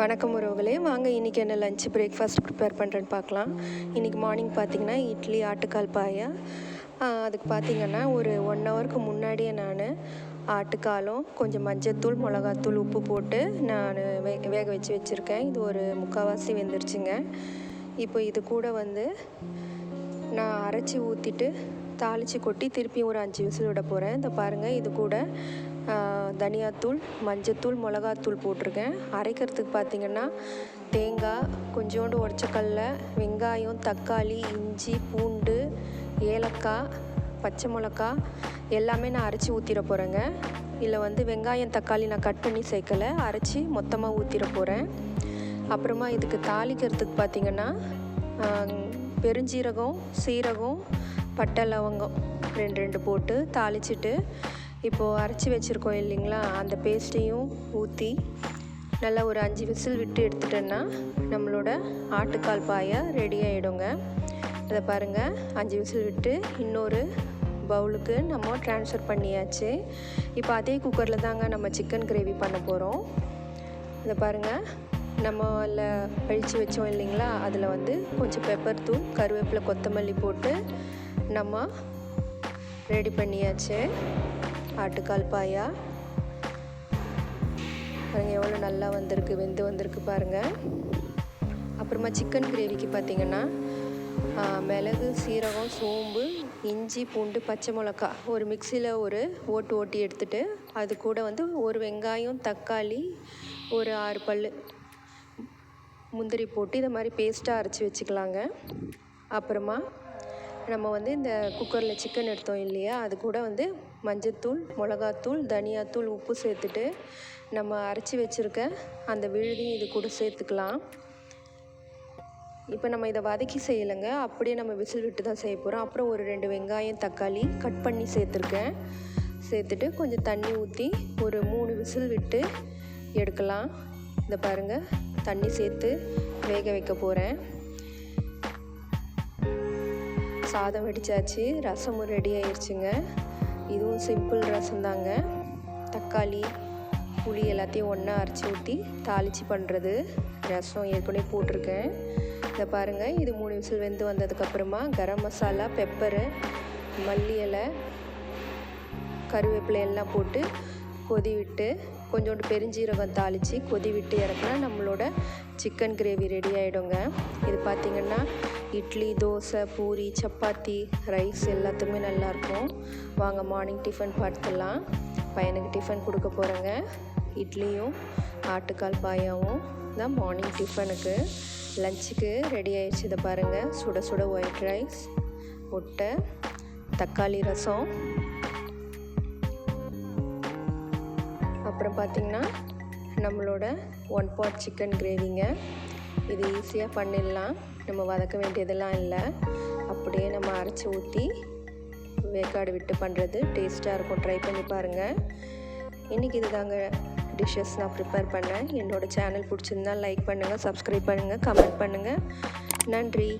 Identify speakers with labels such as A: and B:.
A: வணக்கம் உறவுகளே, வாங்க இன்றைக்கி என்ன லஞ்ச் பிரேக்ஃபாஸ்ட் ப்ரிப்பேர் பண்ணுறேன்னு பார்க்கலாம். இன்றைக்கி மார்னிங் பார்த்திங்கன்னா இட்லி ஆட்டுக்கால் பாயா. அதுக்கு பார்த்திங்கன்னா ஒரு 1 ஹவருக்கு முன்னாடியே நான் ஆட்டுக்காலும் கொஞ்சம் மஞ்சத்தூள் மிளகாத்தூள் உப்பு போட்டு நான் வேக வச்சுருக்கேன். இது ஒரு 3/4 வெந்துருச்சுங்க. இப்போ இது கூட நான் அரைச்சி ஊற்றிட்டு தாளித்து கொட்டி திருப்பி ஒரு 5 விசில் விட போகிறேன். இந்த பாருங்கள், இது கூட தனியாத்தூள் மஞ்சத்தூள் மிளகாத்தூள் போட்டிருக்கேன். அரைக்கிறதுக்கு பார்த்திங்கன்னா தேங்காய், கொஞ்சோண்டு உடச்சக்கடலை, வெங்காயம், தக்காளி, இஞ்சி, பூண்டு, ஏலக்காய், பச்சை மிளகா எல்லாமே நான் அரைச்சி ஊற்றிட போகிறேங்க. இதில் வெங்காயம் தக்காளி நான் கட் பண்ணி சேர்க்கலை, அரைச்சி மொத்தமாக ஊற்றிட போகிறேன். அப்புறமா இதுக்கு தாளிக்கிறதுக்கு பார்த்திங்கன்னா பெருஞ்சீரகம், சீரகம், பட்டை, லவங்கம் 2 போட்டு தாளிச்சிட்டு இப்போது அரைச்சி வச்சுருக்கோம் இல்லைங்களா, அந்த பேஸ்ட்டையும் ஊற்றி நல்லா ஒரு 5 விசில் விட்டு எடுத்துட்டோன்னா நம்மளோட ஆட்டுக்கால் பாயா ரெடி ஆகிடுங்க. இதை பாருங்கள், 5 விசில் விட்டு இன்னொரு பவுலுக்கு நம்ம ட்ரான்ஸ்ஃபர் பண்ணியாச்சு. இப்போ அதே குக்கரில் தாங்க நம்ம சிக்கன் கிரேவி பண்ண போகிறோம். இதை பாருங்கள், நம்ம அதில் அழித்து வச்சோம் இல்லைங்களா, அதில் கொஞ்சம் பெப்பர் தூள், கருவேப்பிலை, கொத்தமல்லி போட்டு நம்ம ரெடி பண்ணியாச்சு ஆட்டுக்கால் பாயா. பாருங்கள் எவ்வளோ நல்லா வெந்து வந்திருக்கு பாருங்கள். அப்புறமா சிக்கன் கிரேவிக்கு பார்த்திங்கன்னா மிளகு, சீரகம், சோம்பு, இஞ்சி, பூண்டு, பச்சை மிளகா ஒரு மிக்சியில் ஒரு ஓட்டி எடுத்துகிட்டு அது கூட ஒரு வெங்காயம், தக்காளி, ஒரு 6 பல் முந்திரி போட்டு இதை மாதிரி பேஸ்ட்டாக அரைச்சி வச்சுக்கலாங்க. அப்புறமா நம்ம இந்த குக்கரில் சிக்கன் எடுத்தோம் இல்லையா, அது கூட மஞ்சத்தூள், மிளகாத்தூள், தனியாத்தூள், உப்பு சேர்த்துட்டு நம்ம அரைச்சி வச்சுருக்க அந்த விழுதையும் இது கூட சேர்த்துக்கலாம். இப்போ நம்ம இதை வதக்கி செய்யலைங்க, அப்படியே நம்ம விசில் விட்டு தான் செய்ய போகிறோம். அப்புறம் ஒரு 2 வெங்காயம், தக்காளி கட் பண்ணி சேர்த்துட்டு கொஞ்சம் தண்ணி ஊற்றி ஒரு 3 விசில் விட்டு எடுக்கலாம். இந்த பாருங்கள், தண்ணி சேர்த்து வேக வைக்க போகிறேன். சாதம் வடித்தாச்சு, ரசமும் ரெடி ஆயிடுச்சுங்க. இதுவும் சிம்பிள் ரசம் தாங்க. தக்காளி, புளி எல்லாத்தையும் ஒன்றா அரைச்சி ஊற்றி தாளித்து பண்ணுறது. ரசம் ஏற்கனவே போட்டிருக்கேன். இதை பாருங்கள், இது 3 விசில் வெந்து வந்ததுக்கப்புறமா கரம் மசாலா, பெப்பரு, மல்லி இலை, கருவேப்பிலை எல்லாம் போட்டு கொதி விட்டு கொஞ்சோண்டு பெருஞ்சீரகம் தாளித்து கொதி விட்டு இறக்குனா நம்மளோட சிக்கன் கிரேவி ரெடி ஆகிடுங்க. இது பார்த்திங்கன்னா இட்லி, தோசை, பூரி, சப்பாத்தி, ரைஸ் எல்லாத்துக்குமே நல்லாயிருக்கும். வாங்க மார்னிங் டிஃபன் பார்த்துக்கலாம். பையனுக்கு டிஃபன் கொடுக்க போகிறேங்க. இட்லியும் ஆட்டுக்கால் பாயாவும் தான் மார்னிங் டிஃபனுக்கு. லஞ்சுக்கு ரெடி ஆயிடுச்சு. இதை பாருங்கள், சுட சுட ஒயிட் ரைஸ், முட்டை, தக்காளி ரசம், அப்புறம் பார்த்திங்கன்னா நம்மளோட 1 பாட் சிக்கன் கிரேவிங்க. இது ஈஸியாக பண்ணிடலாம், நம்ம வதக்க வேண்டியதெல்லாம் இல்லை. அப்படியே நம்ம அரைச்சி ஊற்றி வேக்காடு விட்டு பண்ணுறது டேஸ்ட்டாக இருக்கும். ட்ரை பண்ணி பாருங்கள். இன்றைக்கி இது தாங்க டிஷ்ஷஸ் நான் ப்ரிப்பேர் பண்ணேன். என்னோடய சேனல் பிடிச்சிருந்தால் லைக் பண்ணுங்கள், சப்ஸ்கிரைப் பண்ணுங்கள், கமெண்ட் பண்ணுங்கள். நன்றி.